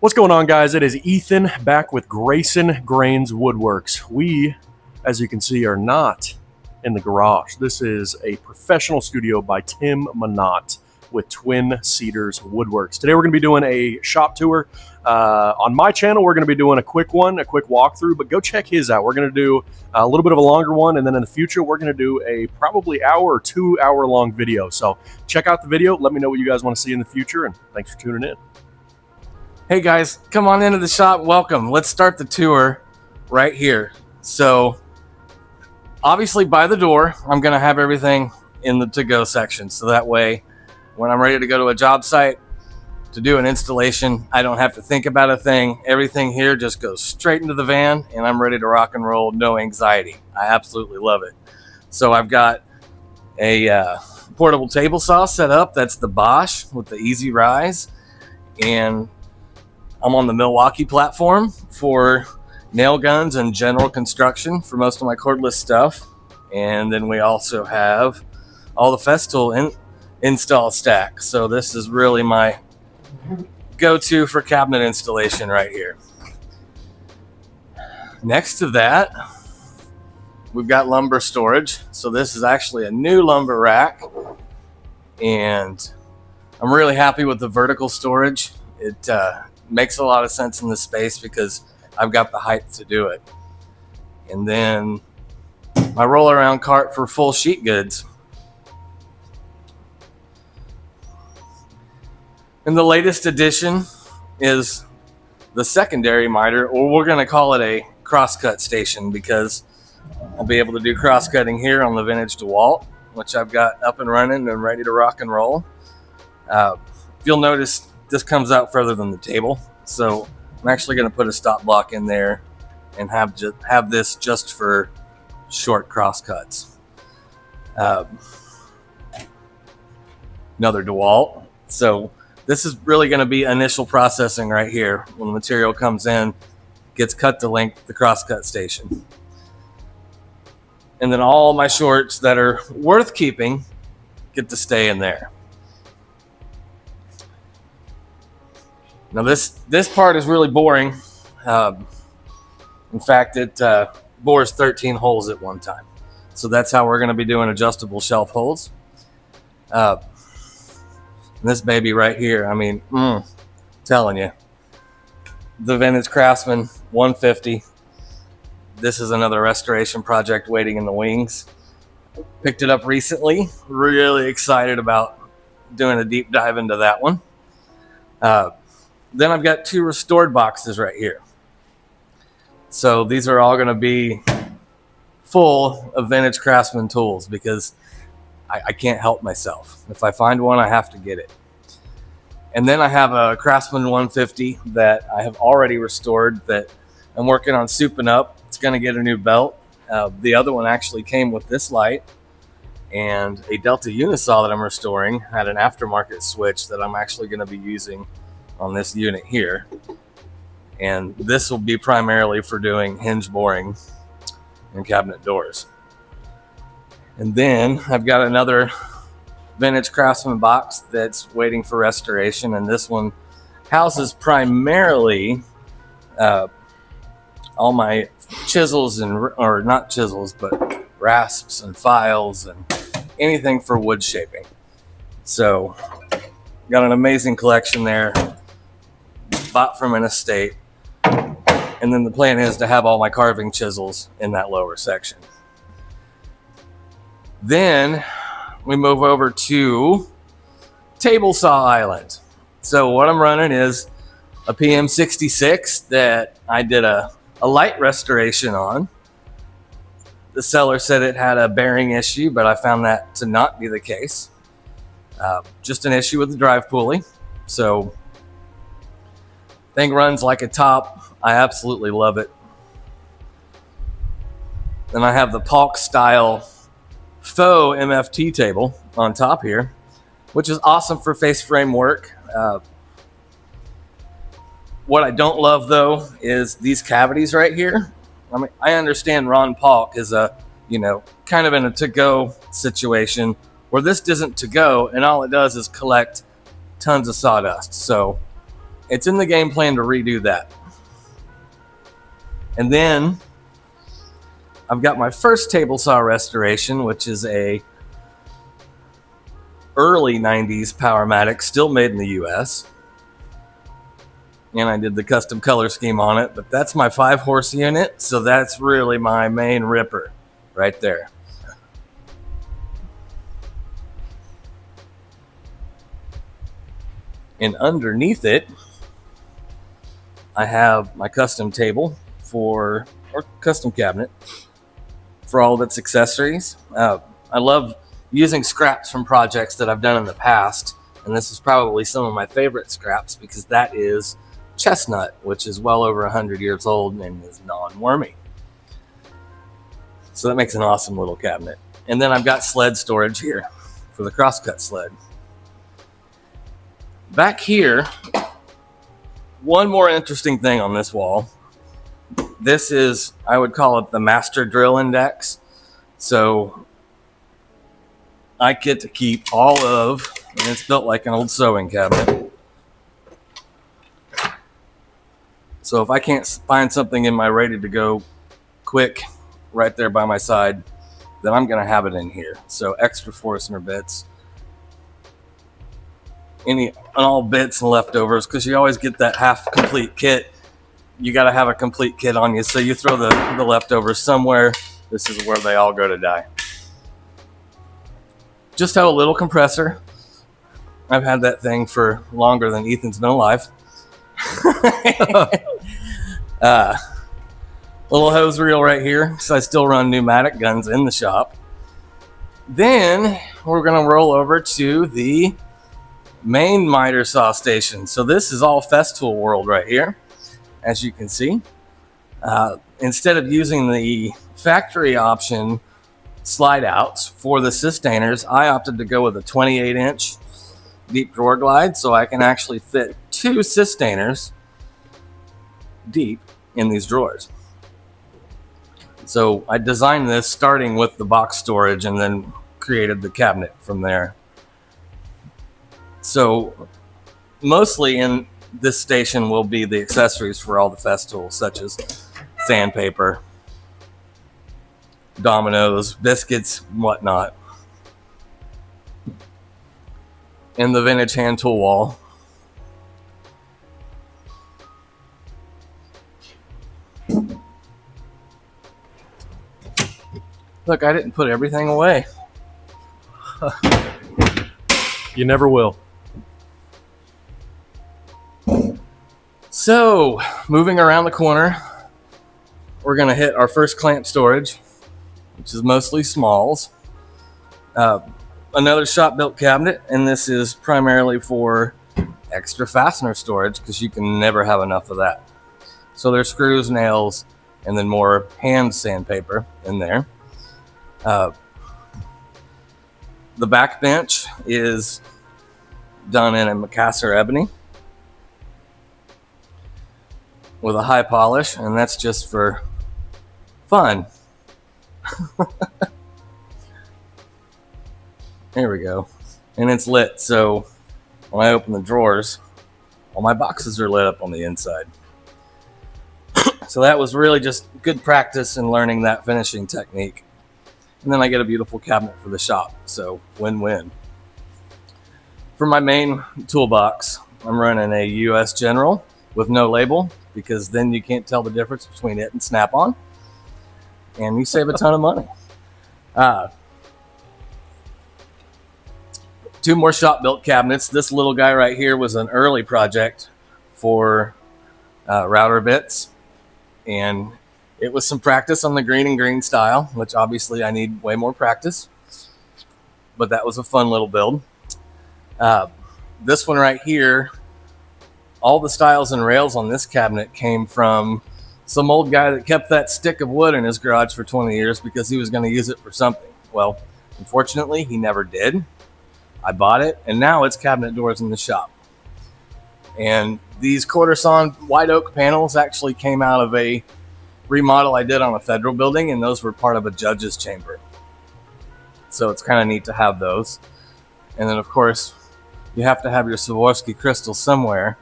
What's going on, guys? It is Ethan back with Greyson Woodworks. We, as you can see, are not in the garage. This is a professional studio by Tim Monnot with Twin Cedars Woodworks. Today we're going to be doing a shop tour. On my channel, we're going to be doing a quick walkthrough, but go check his out. We're going to do a little bit of a longer one, and then in the future, we're going to do a probably hour or 2 hour long video. So check out the video. Let me know what you guys want to see in the future, and thanks for tuning in. Hey guys, come on into the shop. Welcome. Let's start the tour right here. So obviously by the door, I'm going to have everything in the to-go section. So that way, when I'm ready to go to a job site to do an installation, I don't have to think about a thing. Everything here just goes straight into the van and I'm ready to rock and roll. No anxiety. I absolutely love it. So I've got a portable table saw set up. That's the Bosch with the easy rise. And I'm on the Milwaukee platform for nail guns and general construction for most of my cordless stuff. And then we also have all the Festool install stack. So this is really my go-to for cabinet installation right here. Next to that, we've got lumber storage. So this is actually a new lumber rack. And I'm really happy with the vertical storage. It makes a lot of sense in this space because I've got the height to do it. And then my roll around cart for full sheet goods. And the latest addition is the secondary miter, or we're going to call it a crosscut station, because I'll be able to do cross cutting here on the vintage DeWalt, which I've got up and running and ready to rock and roll. You'll notice this comes out further than the table, so I'm actually going to put a stop block in there and have this just for short cross cuts. Another DeWalt. So this is really going to be initial processing right here. When the material comes in, gets cut to length, the cross cut station. And then all my shorts that are worth keeping get to stay in there. Now this part is really boring. In fact, it bores 13 holes at one time. So that's how we're going to be doing adjustable shelf holes. This baby right here, I mean, telling you. The vintage Craftsman 150. This is another restoration project waiting in the wings. Picked it up recently. Really excited about doing a deep dive into that one. Then I've got 2 restored boxes right here. So these are all going to be full of vintage Craftsman tools because I can't help myself. If I find one, I have to get it. And then I have a Craftsman 150 that I have already restored that I'm working on souping up. It's going to get a new belt. The other one actually came with this light, and a Delta Unisaw that I'm restoring had an aftermarket switch that I'm actually going to be using on this unit here. And this will be primarily for doing hinge boring and cabinet doors. And then I've got another vintage Craftsman box that's waiting for restoration, and this one houses primarily all my chisels or not chisels, but rasps and files and anything for wood shaping. So got an amazing collection there, bought from an estate. And then the plan is to have all my carving chisels in that lower section. Then we move over to table saw island. So what I'm running is a PM66 that I did a light restoration on. The seller said it had a bearing issue, but I found that to not be the case. Just an issue with the drive pulley. So thing runs like a top. I absolutely love it. Then I have the Polk style faux MFT table on top here, which is awesome for face frame work. What I don't love though is these cavities right here. I mean, I understand Ron Polk is a, kind of in a to-go situation where this isn't to go, and all it does is collect tons of sawdust. So it's in the game plan to redo that. And then I've got my first table saw restoration, which is a early 90s Powermatic, still made in the US. And I did the custom color scheme on it, but that's my 5-horse unit, so that's really my main ripper right there. And underneath it, I have my custom table or custom cabinet for all of its accessories. I love using scraps from projects that I've done in the past, and this is probably some of my favorite scraps because that is chestnut, which is well over 100 years old and is non-wormy. So that makes an awesome little cabinet. And then I've got sled storage here for the crosscut sled. Back here, one more interesting thing on this wall. This is, I would call it the master drill index. So I get to keep all of, and it's built like an old sewing cabinet. So if I can't find something in my ready to go quick right there by my side, then I'm going to have it in here. So extra Forstner bits, all bits and leftovers, because you always get that half complete kit. You got to have a complete kit on you, so you throw the leftovers somewhere. This is where they all go to die. Just have a little compressor. I've had that thing for longer than Ethan's been alive. Little hose reel right here, so I still run pneumatic guns in the shop. Then we're going to roll over to the main miter saw station. So this is all Festool world right here, as you can see. Instead of using the factory option slide outs for the sustainers, I opted to go with a 28-inch deep drawer glide, so I can actually fit 2 sustainers deep in these drawers. So I designed this starting with the box storage and then created the cabinet from there. So mostly in this station will be the accessories for all the Festool, such as sandpaper, dominoes, biscuits, and whatnot. And the vintage hand tool wall. Look, I didn't put everything away. You never will. So, moving around the corner, we're going to hit our first clamp storage, which is mostly smalls. Another shop-built cabinet, and this is primarily for extra fastener storage because you can never have enough of that. So there's screws, nails, and then more hand sandpaper in there. The back bench is done in a Macassar ebony with a high polish, and that's just for fun. There we go. And it's lit, so when I open the drawers, all my boxes are lit up on the inside. So that was really just good practice in learning that finishing technique. And then I get a beautiful cabinet for the shop, so win-win. For my main toolbox, I'm running a US General with no label, because then you can't tell the difference between it and Snap-on, and you save a ton of money. 2 more shop-built cabinets. This little guy right here was an early project for router bits, and it was some practice on the green and green style, which obviously I need way more practice, but that was a fun little build. This one right here, all the stiles and rails on this cabinet came from some old guy that kept that stick of wood in his garage for 20 years because he was going to use it for something. Well, unfortunately, he never did. I bought it, and now it's cabinet doors in the shop. And these quarter sawn white oak panels actually came out of a remodel I did on a federal building, and those were part of a judge's chamber. So it's kind of neat to have those. And then, of course, you have to have your Swarovski crystal somewhere.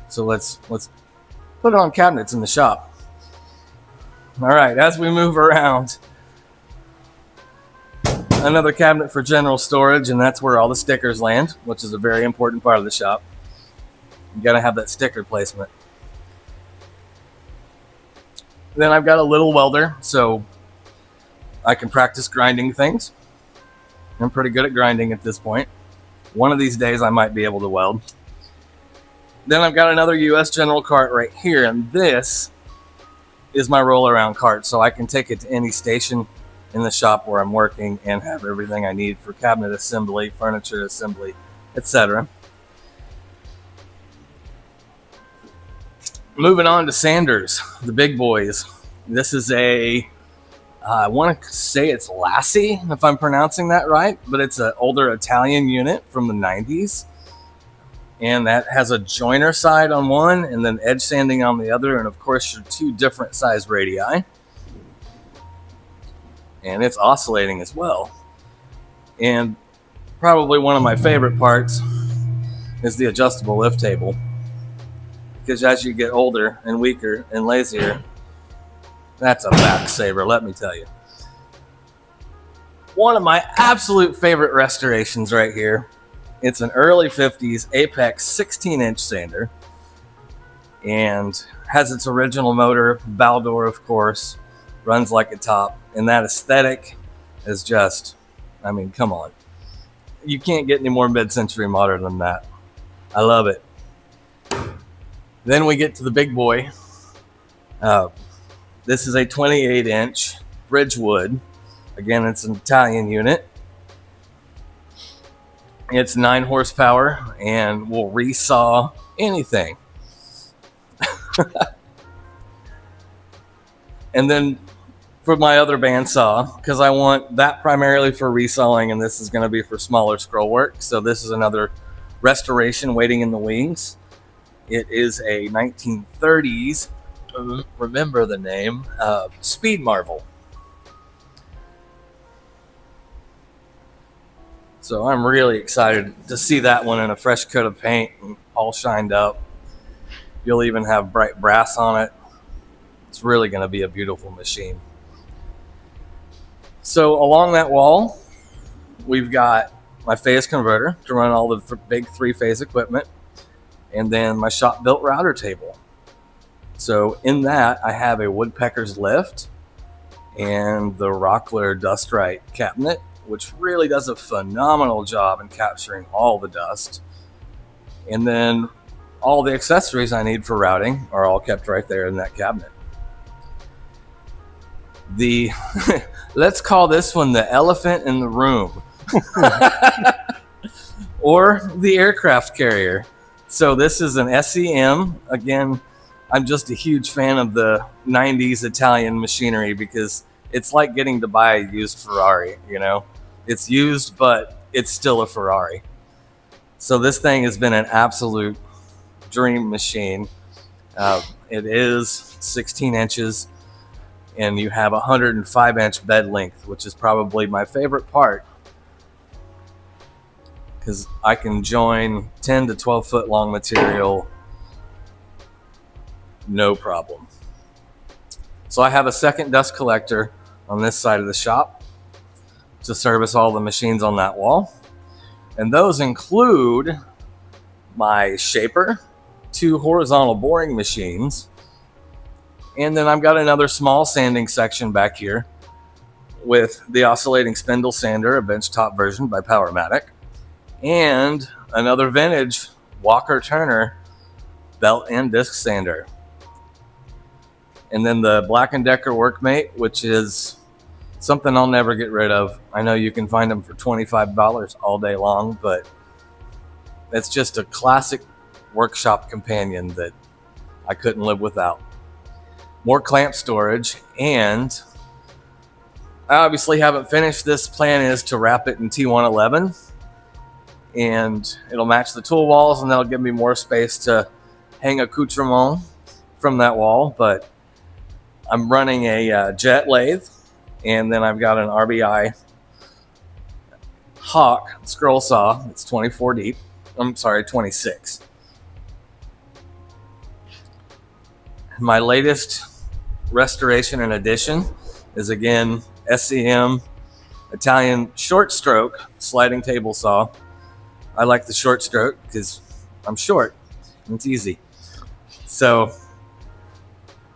So let's put it on cabinets in the shop. All right, as we move around, another cabinet for general storage, and that's where all the stickers land, which is a very important part of the shop. You got to have that sticker placement. Then I've got a little welder, so I can practice grinding things. I'm pretty good at grinding at this point. One of these days I might be able to weld. Then I've got another US General cart right here, and this is my roll around cart, so I can take it to any station in the shop where I'm working and have everything I need for cabinet assembly, furniture assembly, etc. Moving on to sanders, the big boys. This is I want to say it's Lassie, if I'm pronouncing that right, but it's an older Italian unit from the 90s. And that has a joiner side on one and then edge sanding on the other, and of course your two different size radii. And it's oscillating as well. And probably one of my favorite parts is the adjustable lift table, because as you get older and weaker and lazier, that's a back saver, let me tell you. One of my absolute favorite restorations right here. It's an early 50s Apex 16-inch sander, and has its original motor, Baldor, of course, runs like a top, and that aesthetic is just, I mean, come on. You can't get any more mid-century modern than that. I love it. Then we get to the big boy. This is a 28-inch Bridgewood. Again, it's an Italian unit. It's 9 horsepower and will resaw anything. And then for my other bandsaw, because I want that primarily for resawing, and this is going to be for smaller scroll work. So this is another restoration waiting in the wings. It is a 1930s, remember the name, Speed Marvel. So I'm really excited to see that one in a fresh coat of paint and all shined up. You'll even have bright brass on it. It's really going to be a beautiful machine. So along that wall, we've got my phase converter to run all the big 3-phase equipment, and then my shop built router table. So in that, I have a woodpecker's lift and the Rockler Dust Right cabinet, which really does a phenomenal job in capturing all the dust. And then all the accessories I need for routing are all kept right there in that cabinet. Let's call this one the elephant in the room. Or the aircraft carrier. So this is an SEM. Again, I'm just a huge fan of the 90s Italian machinery, because it's like getting to buy a used Ferrari, you know? It's used, but it's still a Ferrari. So this thing has been an absolute dream machine. It is 16 inches, and you have a 105-inch bed length, which is probably my favorite part, because I can join 10 to 12 foot long material, no problem. So I have a second dust collector on this side of the shop to service all the machines on that wall. And those include my shaper, 2 horizontal boring machines, and then I've got another small sanding section back here with the oscillating spindle sander, a benchtop version by Powermatic, and another vintage Walker Turner belt and disc sander. And then the Black & Decker Workmate, which is something I'll never get rid of. I know you can find them for $25 all day long, but it's just a classic workshop companion that I couldn't live without. More clamp storage, and I obviously haven't finished. This plan is to wrap it in T111, and it'll match the tool walls, and that'll give me more space to hang accoutrement from that wall. But I'm running a jet lathe, and then I've got an RBI Hawk scroll saw. It's 24 deep. I'm sorry, 26. My latest restoration and addition is, again, SCM Italian short stroke sliding table saw. I like the short stroke because I'm short and it's easy. So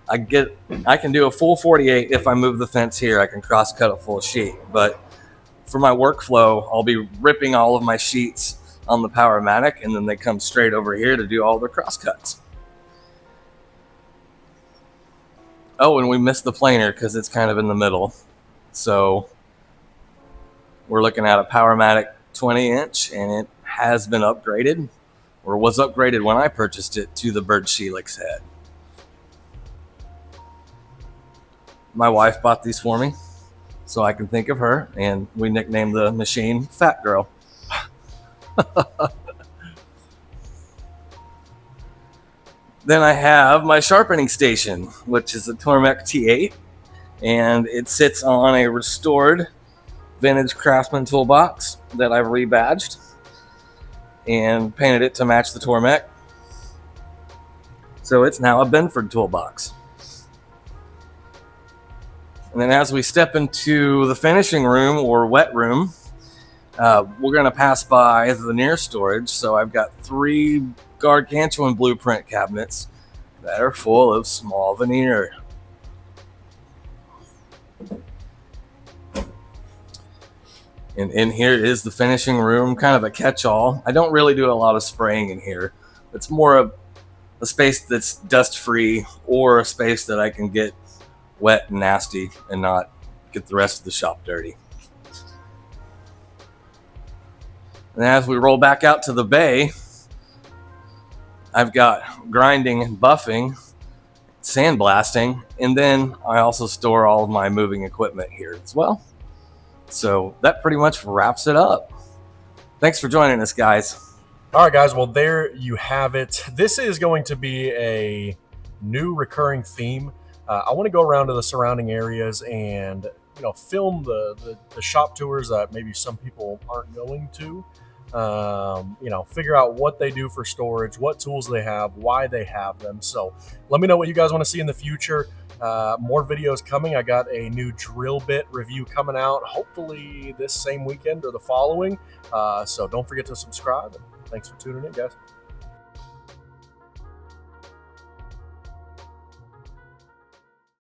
I can do a full 48 if I move the fence here. I can cross cut a full sheet, but for my workflow, I'll be ripping all of my sheets on the Powermatic, and then they come straight over here to do all the cross cuts. Oh, and we missed the planer because it's kind of in the middle. So we're looking at a Powermatic 20-inch, and it has been upgraded, or was upgraded when I purchased it, to the bird Sheelix head. My wife bought these for me so I can think of her, and we nicknamed the machine Fat Girl. Then I have my sharpening station, which is a Tormek T8, and it sits on a restored vintage Craftsman toolbox that I've rebadged and painted it to match the Tormek. So it's now a Benford toolbox. And then as we step into the finishing room or wet room, we're going to pass by the veneer storage. So I've got 3 gargantuan blueprint cabinets that are full of small veneer. And in here is the finishing room, kind of a catch-all. I don't really do a lot of spraying in here. It's more of a space that's dust-free, or a space that I can get wet and nasty and not get the rest of the shop dirty. And as we roll back out to the bay, I've got grinding and buffing, sandblasting, and then I also store all of my moving equipment here as well. So that pretty much wraps it up. Thanks for joining us, guys. All right, guys. Well, there you have it. This is going to be a new recurring theme. I want to go around to the surrounding areas and film the shop tours that maybe some people aren't going to. Figure out what they do for storage, what tools they have, why they have them. So let me know what you guys want to see in the future. More videos coming. I got a new drill bit review coming out, hopefully this same weekend or the following. So don't forget to subscribe. And thanks for tuning in, guys.